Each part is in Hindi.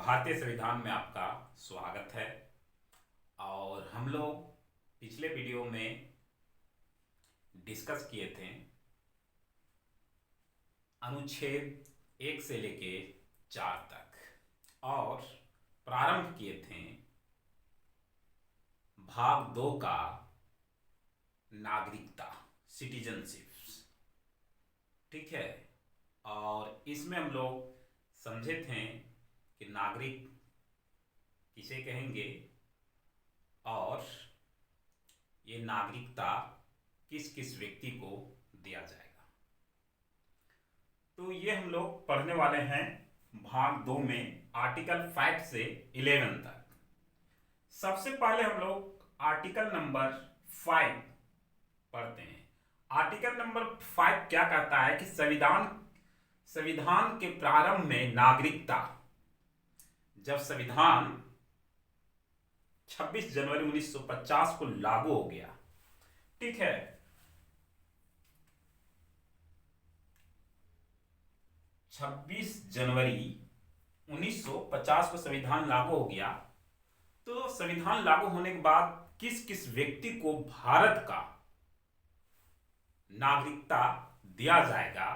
भारतीय संविधान में आपका स्वागत है। और हम लोग पिछले वीडियो में डिस्कस किए थे अनुच्छेद 1 से लेके 4 तक और प्रारंभ किए थे भाग 2 का नागरिकता, सिटीजनशिप। ठीक है। और इसमें हम लोग समझे थे कि नागरिक किसे कहेंगे और ये नागरिकता किस किस व्यक्ति को दिया जाएगा। तो ये हम लोग पढ़ने वाले हैं भाग 2 में आर्टिकल 5 से 11 तक। सबसे पहले हम लोग आर्टिकल नंबर 5 पढ़ते हैं। आर्टिकल नंबर 5 क्या कहता है कि संविधान के प्रारंभ में नागरिकता, जब संविधान 26 जनवरी 1950 को लागू हो गया, ठीक है, 26 जनवरी 1950 को संविधान लागू हो गया। तो संविधान लागू होने के बाद किस किस व्यक्ति को भारत का नागरिकता दिया जाएगा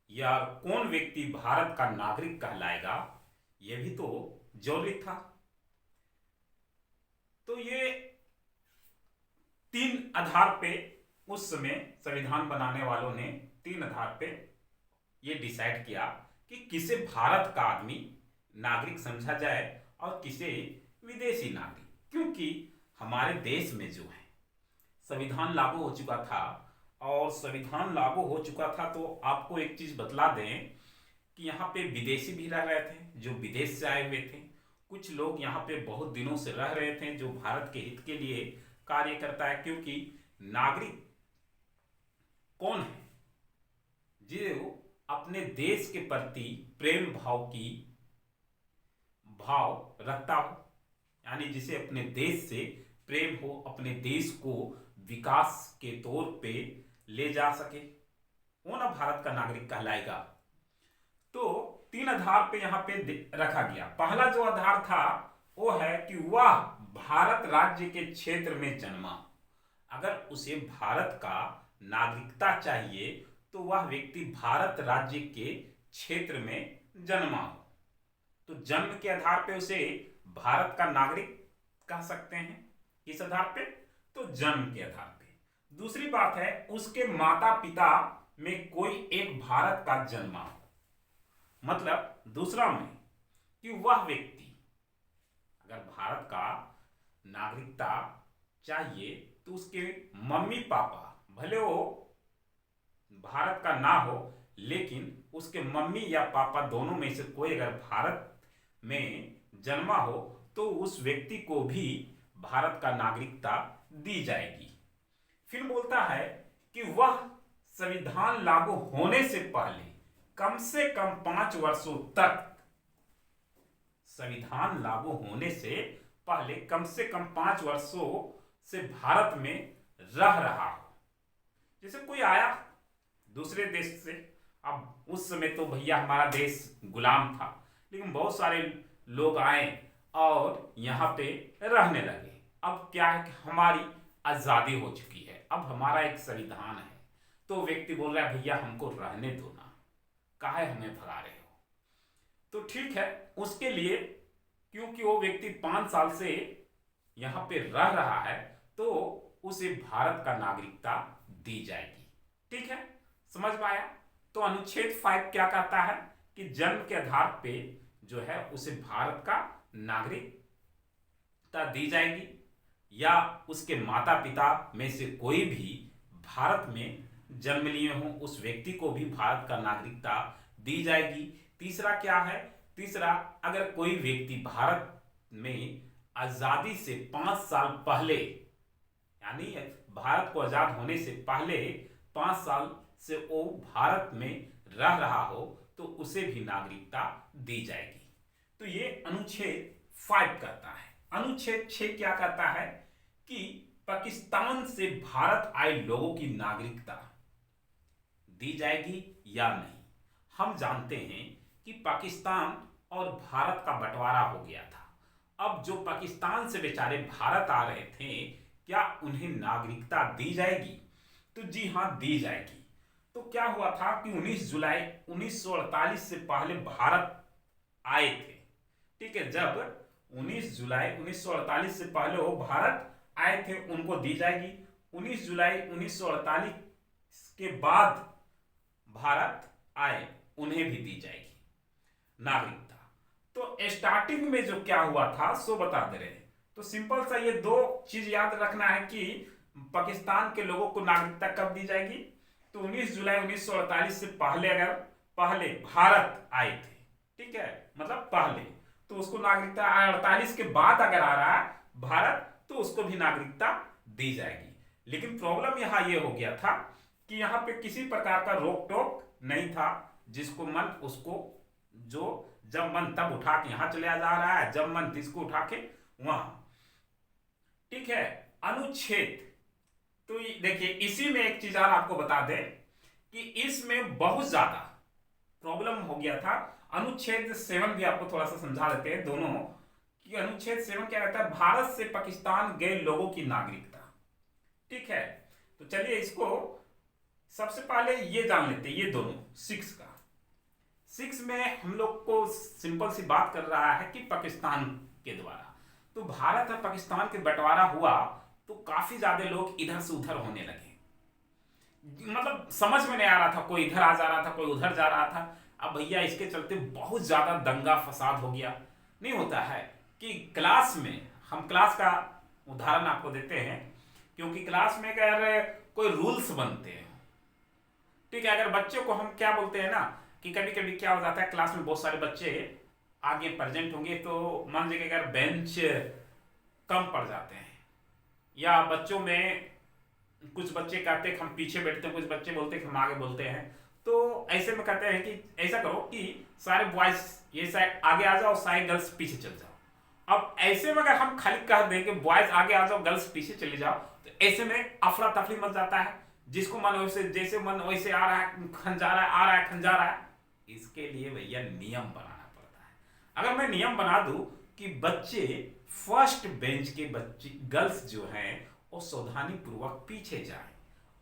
या कौन व्यक्ति भारत का नागरिक कहलाएगा, यह भी तो जरूरी था। तो ये 3 आधार पे उस समय संविधान बनाने वालों ने 3 आधार पे ये डिसाइड किया कि किसे भारत का आदमी नागरिक समझा जाए और किसे विदेशी नागरिक। क्योंकि हमारे देश में जो है संविधान लागू हो चुका था, और संविधान लागू हो चुका था तो आपको एक चीज बतला दें कि यहाँ पे विदेशी भी रह रहे थे जो विदेश से आए हुए थे। कुछ लोग यहाँ पे बहुत दिनों से रह रहे थे जो भारत के हित के लिए कार्य करता है। क्योंकि नागरिक कौन है जो अपने देश के प्रति प्रेम भाव रखता हो, यानी जिसे अपने देश से प्रेम हो, अपने देश को विकास के तौर पे ले जा सके, वो ना भारत का नागरिक कहलाएगा। तो 3 आधार पे यहाँ पे रखा गया। पहला जो आधार था वो है कि वह भारत राज्य के क्षेत्र में जन्मा। अगर उसे भारत का नागरिकता चाहिए तो वह व्यक्ति भारत राज्य के क्षेत्र में जन्मा हो, तो जन्म के आधार पे उसे भारत का नागरिक कह सकते हैं। किस आधार पे? तो जन्म के आधार पे। दूसरी बात है उसके माता पिता में कोई एक भारत का जन्मा हो। मतलब दूसरा में कि वह व्यक्ति अगर भारत का नागरिकता चाहिए तो उसके मम्मी पापा भले वो भारत का ना हो, लेकिन उसके मम्मी या पापा दोनों में से कोई अगर भारत में जन्मा हो तो उस व्यक्ति को भी भारत का नागरिकता दी जाएगी। फिर बोलता है कि वह संविधान लागू होने से पहले कम से कम 5 वर्षों तक, संविधान लागू होने से पहले कम से कम 5 वर्षों से भारत में रह रहा हो। जैसे कोई आया दूसरे देश से, अब उस समय तो भैया हमारा देश गुलाम था, लेकिन बहुत सारे लोग आए और यहाँ पे रहने लगे। अब क्या है कि हमारी आजादी हो चुकी है, अब हमारा एक संविधान है, तो व्यक्ति बोल रहा है भैया हमको रहने दो ना, काहे हमें भगा रहे हो। तो ठीक है, उसके लिए क्योंकि वो व्यक्ति 5 साल से यहाँ पे रह रहा है तो उसे भारत का नागरिकता दी जाएगी। ठीक है, समझ पाया? तो अनुच्छेद 5 क्या कहता है कि जन्म के आधार पे जो है उसे भारत का नागरिकता दी जाएगी, या उसके माता पिता में से कोई भी भारत में जन्म लिए हों उस व्यक्ति को भी भारत का नागरिकता दी जाएगी। तीसरा क्या है? तीसरा, अगर कोई व्यक्ति भारत में आजादी से 5 साल पहले, यानी भारत को आजाद होने से पहले 5 साल से वो भारत में रह रहा हो तो उसे भी नागरिकता दी जाएगी। तो ये अनुच्छेद 5 कहता है। अनुच्छेद 6 क्या कहता है कि पाकिस्तान से भारत आए लोगों की नागरिकता दी जाएगी या नहीं। हम जानते हैं कि पाकिस्तान और भारत का बंटवारा हो गया था। अब जो पाकिस्तान से बेचारे भारत आ रहे थे, क्या उन्हें नागरिकता दी जाएगी? तो जी हाँ, दी जाएगी। तो क्या हुआ था कि 19 जुलाई 1948 से पहले भारत आए थे। ठीक है, जब 19 जुलाई 1948 से पहले वो भारत आए थे, उनको दी जाएगी। 19 जुलाई 1948 के बाद भारत आए, उन्हें भी दी जाएगी नागरिकता। तो स्टार्टिंग में जो क्या हुआ था सो बता दे रहे हैं। तो सिंपल सा ये दो चीज याद रखना है कि पाकिस्तान के लोगों को नागरिकता कब दी जाएगी। तो 19 जुलाई 1948 से पहले अगर पहले भारत आए थे, ठीक है, मतलब पहले, तो उसको नागरिकता 48 के बाद अगर आ रहा है भारत, तो उसको भी नागरिकता दी जाएगी। लेकिन प्रॉब्लम यहाँ ये हो गया था कि यहाँ पे किसी प्रकार का रोक टोक नहीं था। जिसको मन उसको, जो जब मन तब उठा के यहाँ चले जा रहा है, जब मन इसको उठा के वहां। ठीक है, अनुच्छेद, तो देखिए इसी में एक चीज और आपको बता दें कि इसमें बहुत ज्यादा प्रॉब्लम हो गया था। अनुच्छेद 7 भी आपको थोड़ा सा समझा देते हैं दोनों कि अनुच्छेद 7 क्या रहता है। भारत से पाकिस्तान गए लोगों की नागरिकता। ठीक है, तो चलिए इसको सबसे पहले ये जान लेते हैं, ये दोनों 6 का। 6 में हम लोग को सिंपल सी बात कर रहा है कि पाकिस्तान के द्वारा, तो भारत और पाकिस्तान के बंटवारा हुआ तो काफी ज्यादा लोग इधर से उधर होने लगे। मतलब समझ में नहीं आ रहा था, कोई इधर आ जा रहा था, कोई उधर जा रहा था। अब भैया इसके चलते बहुत ज्यादा दंगा फसाद हो गया। नहीं होता है कि क्लास में, हम क्लास का उदाहरण आपको देते हैं, क्योंकि क्लास में अगर कोई रूल्स बनते हैं, ठीक है, अगर बच्चों को हम क्या बोलते हैं ना कि कभी कभी क्या हो जाता है, क्लास में बहुत सारे बच्चे आगे प्रेजेंट होंगे, तो मान लीजिए अगर बेंच कम पड़ जाते हैं, या बच्चों में कुछ बच्चे कहते हैं कि हम पीछे बैठते हैं, कुछ बच्चे बोलते हैं कि हम आगे बोलते हैं, तो ऐसे में कहते हैं कि ऐसा करो कि सारे बॉयज ये साइड आगे आ जाओ, सारे गर्ल्स पीछे चल जाओ। अब ऐसे में अगर हम खाली कह दें कि बॉयज आगे आ जाओ, गर्ल्स पीछे चले जाओ, तो ऐसे में अफरा तफरी मच जाता है। जिसको मन वैसे, जैसे मन वैसे आ रहा है, खंजा रहा है, आ रहा है, खंजा रहा है। इसके लिए भैया नियम बनाना पड़ता है। अगर मैं नियम बना दूं कि बच्चे फर्स्ट बेंच के बच्चे गर्ल्स जो हैं वो सावधानी पूर्वक पीछे जाएं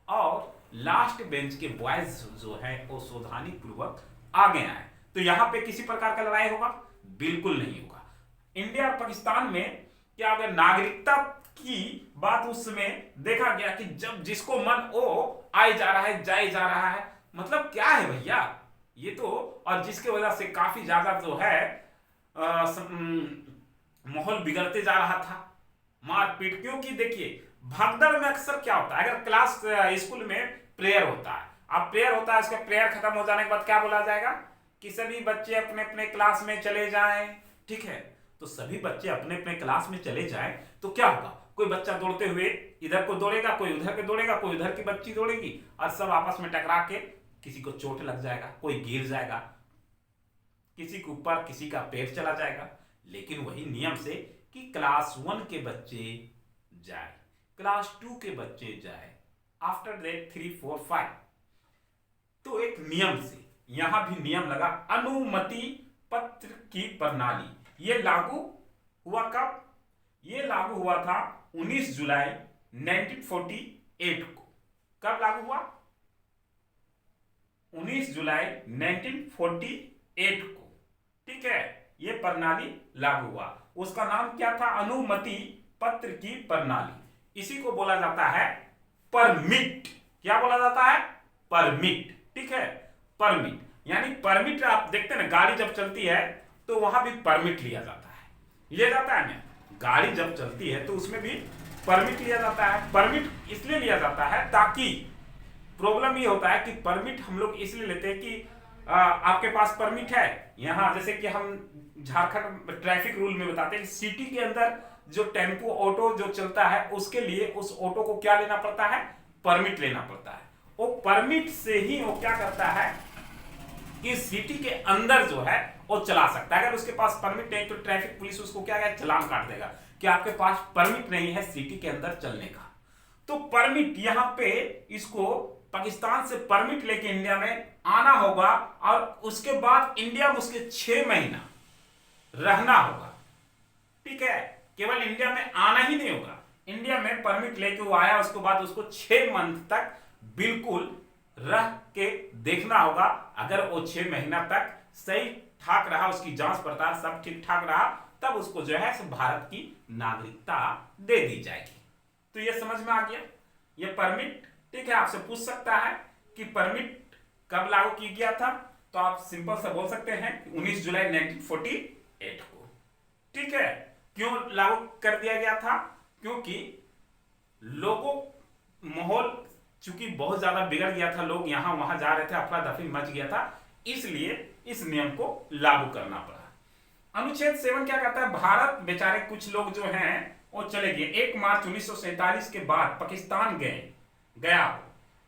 और लास्ट बेंच के बॉयज जो हैं वो सावधानी पूर्वक आगे आए, तो यहां पे किसी प्रकार का लड़ाई होगा? बिल्कुल नहीं होगा। इंडिया और पाकिस्तान में क्या अगर नागरिकता की बात उस समय देखा गया कि जब जिसको मन वो आए जा रहा है, जाए जा रहा है, मतलब क्या है भैया ये तो। और जिसके वजह से काफी ज्यादा जो है माहौल बिगड़ते जा रहा था, मारपीट। क्योंकि देखिए भगदड़ में अक्सर क्या होता है, अगर क्लास स्कूल में प्रेयर होता है, अब प्रेयर होता है, उसका प्रेयर खत्म हो जाने के बाद क्या बोला जाएगा कि सभी बच्चे अपने अपने क्लास में चले जाएं। ठीक है, तो सभी बच्चे अपने अपने क्लास में चले जाएं तो क्या होगा, कोई बच्चा दौड़ते हुए इधर को दौड़ेगा, कोई उधर के दौड़ेगा, कोई उधर की बच्ची दौड़ेगी, और सब आपस में टकरा के किसी को चोट लग जाएगा, कोई गिर जाएगा, किसी के ऊपर किसी का पैर चला जाएगा। लेकिन वही नियम से कि क्लास 1 के बच्चे जाए, क्लास 2 के बच्चे जाए, आफ्टर दैट 3, 4, 5। तो एक नियम से यहां भी नियम लगा। अनुमति पत्र की प्रणाली ये लागू हुआ कब? ये लागू हुआ था 19 जुलाई 1948 को। कब लागू हुआ? 19 जुलाई 1948 को। ठीक है, ये प्रणाली लागू हुआ। उसका नाम क्या था? अनुमति पत्र की प्रणाली। इसी को बोला जाता है परमिट। क्या बोला जाता है? परमिट। ठीक है, परमिट यानी परमिट। आप देखते हैं ना गाड़ी जब चलती है तो वहां भी परमिट लिया जाता है, लिया जाता है ना। गाड़ी जब चलती है तो उसमें भी परमिट लिया जाता है। परमिट इसलिए लिया जाता है ताकि, प्रॉब्लम ये होता है कि परमिट हम लोग इसलिए लेते हैं कि आपके पास परमिट है यहाँ, जैसे कि हम झारखंड ट्रैफिक रूल में बताते हैं कि सिटी के अंदर जो टेम्पो ऑटो जो चलता है उसके लिए उस ऑटो को क्या लेना पड़ता है? परमिट लेना पड़ता है। वो परमिट से ही वो क्या करता है कि सिटी के अंदर जो है वो चला सकता है। अगर उसके पास परमिट नहीं तो ट्रैफिक पुलिस उसको क्या है, चालान काट देगा कि आपके पास परमिट नहीं है सिटी के अंदर चलने का। तो परमिट यहां पे इसको पाकिस्तान से परमिट लेके इंडिया में आना होगा, और उसके बाद इंडिया में उसके 6 महीना रहना होगा, ठीक है। केवल इंडिया में आना ही नहीं होगा, इंडिया में परमिट लेके वो आया, उसके बाद उसको 6 मंथ तक बिल्कुल रह के देखना होगा। अगर वो 6 महीना तक सही ठाक रहा, उसकी जांच पड़ताल सब ठीक ठाक रहा, तब उसको जो है भारत की नागरिकता दे दी जाएगी। तो ये समझ में आ गया ये परमिट, ठीक है। आपसे पूछ सकता है कि परमिट कब लागू किया गया था, तो आप सिंपल सा बोल सकते हैं 19 जुलाई 1948 को, ठीक है। क्यों लागू कर दिया गया था? क्योंकि लोगों माहौल चूंकि बहुत ज्यादा बिगड़ गया था, लोग यहां वहां जा रहे थे, अफरा दफरी मच गया था, इसलिए इस नियम को लागू करना पड़ा। अनुच्छेद 7 क्या कहता है? भारत बेचारे कुछ लोग जो हैं वो चले गए 1 मार्च 1947 के बाद पाकिस्तान गया,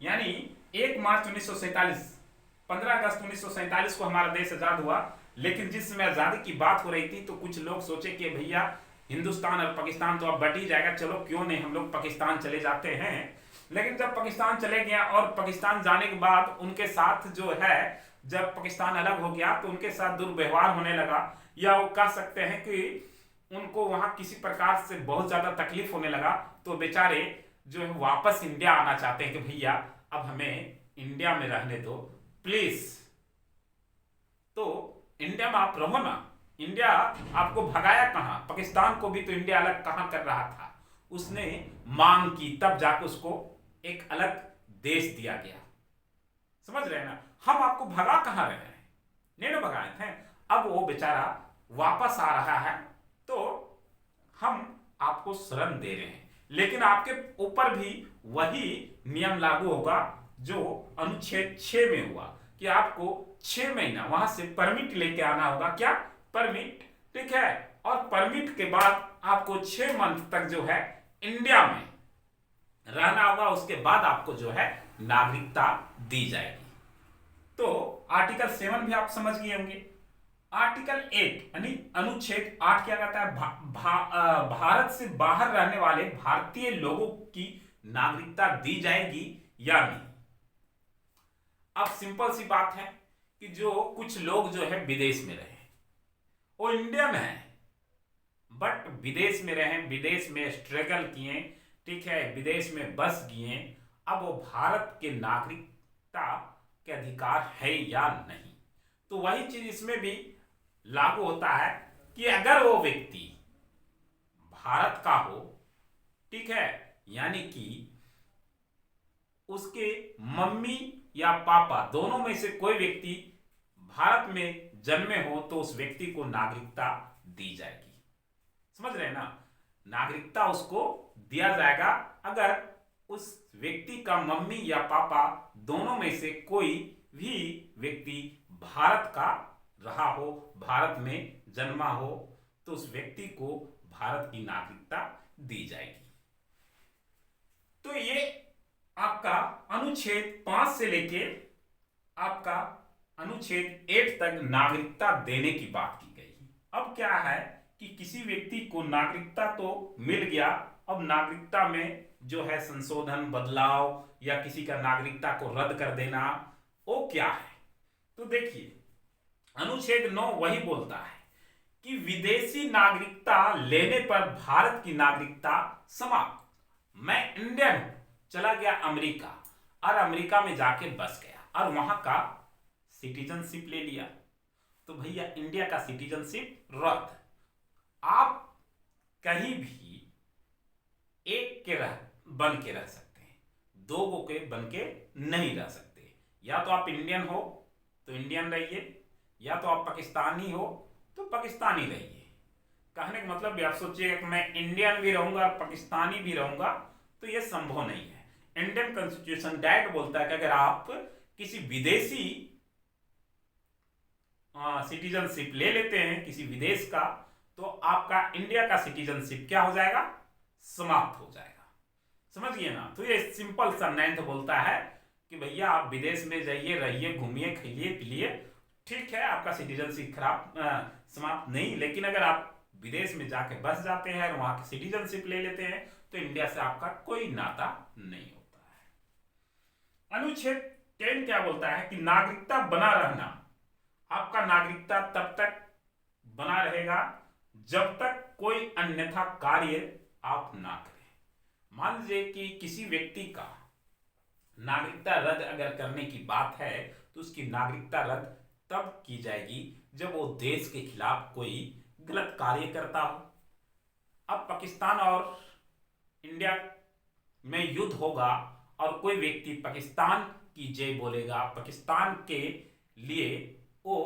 यानी 1 मार्च 1947, 15 अगस्त 1947 को हमारा देश आजाद हुआ। लेकिन जिस समय आजादी की बात हो रही थी तो कुछ लोग सोचे कि भैया हिंदुस्तान और पाकिस्तान तो अब बट ही जाएगा, चलो क्यों नहीं हम लोग पाकिस्तान चले जाते हैं। लेकिन जब पाकिस्तान चले गया और पाकिस्तान जाने के बाद उनके साथ जो है, जब पाकिस्तान अलग हो गया तो उनके साथ दुर्व्यवहार होने लगा, या वो कह सकते हैं कि उनको वहां किसी प्रकार से बहुत ज्यादा तकलीफ होने लगा, तो बेचारे जो है वापस इंडिया आना चाहते हैं कि भैया अब हमें इंडिया में रहने दो प्लीज। तो इंडिया में आप रहो ना, इंडिया आपको भगाया कहां? पाकिस्तान को भी तो इंडिया अलग कहां कर रहा था, उसने मांग की, तब जाकर उसको एक अलग देश दिया गया। समझ रहे हैं ना? हम आपको भगा कहां रहे हैं, नहीं ना भगाए थे। अब वो बेचारा वापस आ रहा है तो हम आपको शरण दे रहे हैं, लेकिन आपके ऊपर भी वही नियम लागू होगा जो अनुच्छेद 6 में हुआ कि आपको 6 महीना वहां से परमिट लेके आना होगा। क्या? परमिट, ठीक है। और परमिट के बाद आपको 6 मंथ तक जो है इंडिया में रहना होगा, उसके बाद आपको जो है नागरिकता दी जाएगी। तो आर्टिकल 7 भी आप समझ गए होंगे। आर्टिकल 8 यानी अनुच्छेद 8 क्या कहता है? भारत से बाहर रहने वाले भारतीय लोगों की नागरिकता दी जाएगी या नहीं। अब सिंपल सी बात है कि जो कुछ लोग जो है विदेश में रहे, वो इंडियन है बट विदेश में रहे, विदेश में स्ट्रगल किए, ठीक है, विदेश में बस गए, अब वो भारत के नागरिकता के अधिकार है या नहीं। तो वही चीज इसमें भी लागू होता है कि अगर वो व्यक्ति भारत का हो, ठीक है, यानी कि उसके मम्मी या पापा दोनों में से कोई व्यक्ति भारत में जन्मे हो, तो उस व्यक्ति को नागरिकता दी जाएगी। समझ रहे हैं ना? नागरिकता उसको दिया जाएगा अगर उस व्यक्ति का मम्मी या पापा दोनों में से कोई भी व्यक्ति भारत का रहा हो, भारत में जन्मा हो, तो उस व्यक्ति को भारत की नागरिकता दी जाएगी। तो ये आपका अनुच्छेद 5 से लेके आपका अनुच्छेद 8 तक नागरिकता देने की बात की गई। अब क्या है कि किसी व्यक्ति को नागरिकता तो मिल गया, अब नागरिकता में जो है संशोधन, बदलाव या किसी का नागरिकता को रद्द कर देना, वो क्या है? तो देखिए अनुच्छेद 9 वही बोलता है कि विदेशी नागरिकता लेने पर भारत की नागरिकता समाप्त। मैं इंडियन हूं, चला गया अमेरिका और अमेरिका में जाके बस गया और वहां का सिटीजनशिप ले लिया, तो भैया इंडिया का सिटीजनशिप रद्द। आप कहीं भी एक के बन के रह सकते हैं, दो गो के बन के नहीं रह सकते। या तो आप इंडियन हो तो इंडियन रहिए, या तो आप पाकिस्तानी हो तो पाकिस्तानी रहिए। कहने का मतलब भी आप सोचिएगा कि मैं इंडियन भी रहूंगा और पाकिस्तानी भी रहूंगा, तो यह संभव नहीं है। इंडियन कॉन्स्टिट्यूशन डायरेक्ट बोलता है कि अगर आप किसी विदेशी सिटीजनशिप ले लेते हैं किसी विदेश का, तो आपका इंडिया का सिटीजनशिप क्या हो जाएगा? समाप्त हो जाएगा। समझिए ना? तो ये सिंपल सा 9th बोलता है कि भैया आप विदेश में जाइए, रहिए, घूमिए, खाइए, पिलिए, ठीक है, आपका सिटीजनशिप समाप्त नहीं। लेकिन अगर आप विदेश में जाके बस जाते हैं और वहां की सिटीजनशिप ले लेते हैं, तो इंडिया से आपका कोई नाता नहीं होता है। अनुच्छेद 10 क्या बोलता है कि नागरिकता बना रहना, आपका नागरिकता तब तक बना रहेगा जब तक कोई अन्यथा कार्य आप ना करें। मान लीजिए कि किसी व्यक्ति का नागरिकता रद्द अगर करने की बात है तो उसकी नागरिकता रद्द तब की जाएगी जब वो देश के खिलाफ कोई गलत कार्य करता हो। अब पाकिस्तान और इंडिया में युद्ध होगा और कोई व्यक्ति पाकिस्तान की जय बोलेगा, पाकिस्तान के लिए वो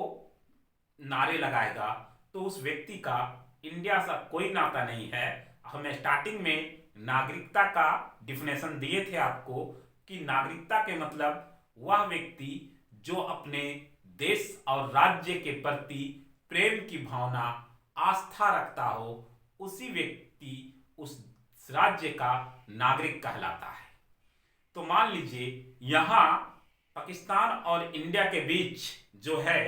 नारे लगाएगा, तो उस व्यक्ति का इंडिया से कोई नाता नहीं है। हम स्टार्टिंग में नागरिकता का डिफिनेशन दिए थे आपको कि नागरिकता के मतलब वह व्यक्ति जो अपने देश और राज्य के प्रति प्रेम की भावना, आस्था रखता हो, उसी व्यक्ति उस राज्य का नागरिक कहलाता है। तो मान लीजिए यहां पाकिस्तान और इंडिया के बीच जो है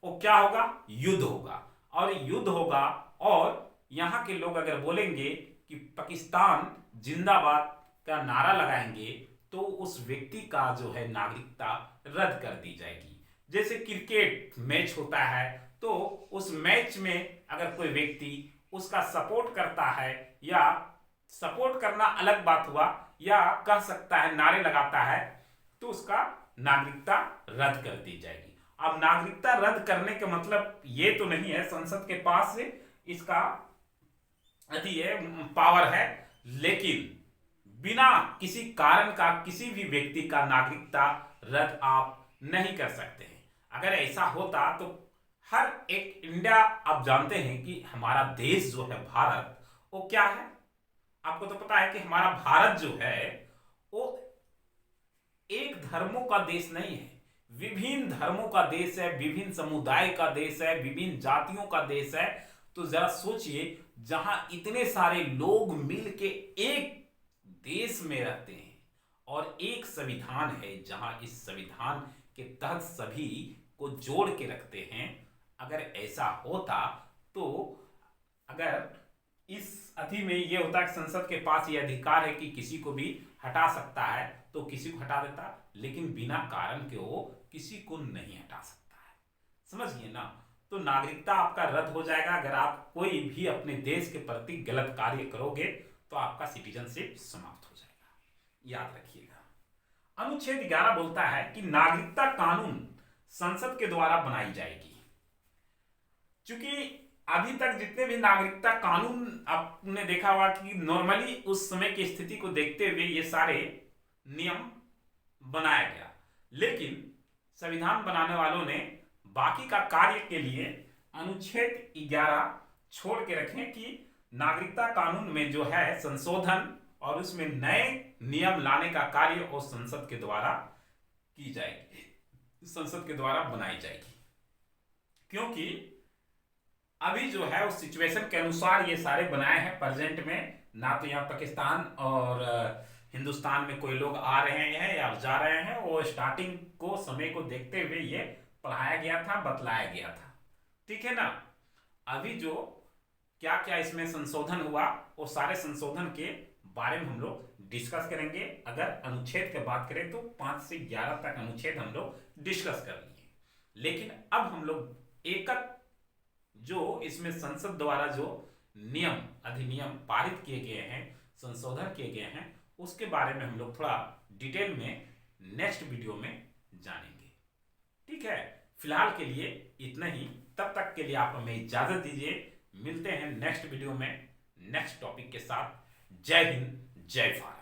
वो क्या होगा, युद्ध होगा। और युद्ध होगा और यहां के लोग अगर बोलेंगे कि पाकिस्तान जिंदाबाद का नारा लगाएंगे तो उस व्यक्ति का जो है नागरिकता रद्द कर दी जाएगी। जैसे क्रिकेट मैच होता है तो उस मैच में अगर कोई व्यक्ति उसका सपोर्ट करता है, या सपोर्ट करना अलग बात हुआ, या कह सकता है नारे लगाता है, तो उसका नागरिकता रद्द कर दी जाएगी। अब नागरिकता रद्द करने का मतलब ये तो नहीं है संसद के पास से इसका पावर है, लेकिन बिना किसी कारण का किसी भी व्यक्ति का नागरिकता रद्द आप नहीं कर सकते हैं। अगर ऐसा होता तो हर एक इंडिया, आप जानते हैं कि हमारा देश जो है भारत, वो क्या है, आपको तो पता है कि हमारा भारत जो है वो एक धर्मों का देश नहीं है, विभिन्न धर्मों का देश है, विभिन्न समुदाय का देश है, विभिन्न जातियों का देश है। तो जरा सोचिए, जहां इतने सारे लोग मिलके एक देश में रहते हैं और एक संविधान है, जहां इस संविधान के तहत सभी को जोड़ के रखते हैं। अगर ऐसा होता तो अगर इस अति में ये होता कि संसद के पास ये अधिकार है कि किसी को भी हटा सकता है तो किसी को हटा देता, लेकिन बिना कारण के वो किसी को नहीं हटा सकता है। समझिए ना। तो नागरिकता आपका रद्द हो जाएगा अगर आप कोई भी अपने देश के प्रति गलत कार्य करोगे, तो आपका सिटीजनशिप समाप्त हो जाएगा। याद रखिएगा। अनुच्छेद 11 बोलता है कि नागरिकता कानून संसद के द्वारा बनाई जाएगी। चूंकि अभी तक जितने भी नागरिकता कानून आपने देखा हुआ कि नॉर्मली उस समय की स्थिति को देखते हुए ये सारे नियम बनाया गया, लेकिन संविधान बनाने वालों ने बाकी का कार्य के लिए अनुच्छेद 11 छोड़ के रखें कि नागरिकता कानून में जो है संशोधन और उसमें नए नियम लाने का कार्य और संसद के द्वारा की जाएगी, संसद के द्वारा बनाई जाएगी। क्योंकि अभी जो है उस सिचुएशन के अनुसार ये सारे बनाए हैं प्रेजेंट में, ना तो यहाँ पाकिस्तान और हिंदुस्तान में कोई लोग आ रहे हैं या जा रहे हैं, वो स्टार्टिंग को समय को देखते हुए ये पढ़ाया गया था, बतलाया गया था। ठीक है ना। अभी जो क्या क्या इसमें संशोधन हुआ वो सारे संशोधन के बारे में हम लोग डिस्कस करेंगे। अगर अनुच्छेद की बात करें तो 5 से 11 तक अनुच्छेद हम लोग डिस्कस कर लिए, लेकिन अब हम लोग एक जो इसमें संसद द्वारा जो नियम अधिनियम पारित किए गए हैं, संशोधन किए गए हैं, उसके बारे में हम लोग थोड़ा डिटेल में नेक्स्ट वीडियो में जानेंगे। ठीक है, फिलहाल के लिए इतना ही। तब तक के लिए आप हमें इजाजत दीजिए। मिलते हैं नेक्स्ट वीडियो में नेक्स्ट टॉपिक के साथ। जय हिंद, जय भारत।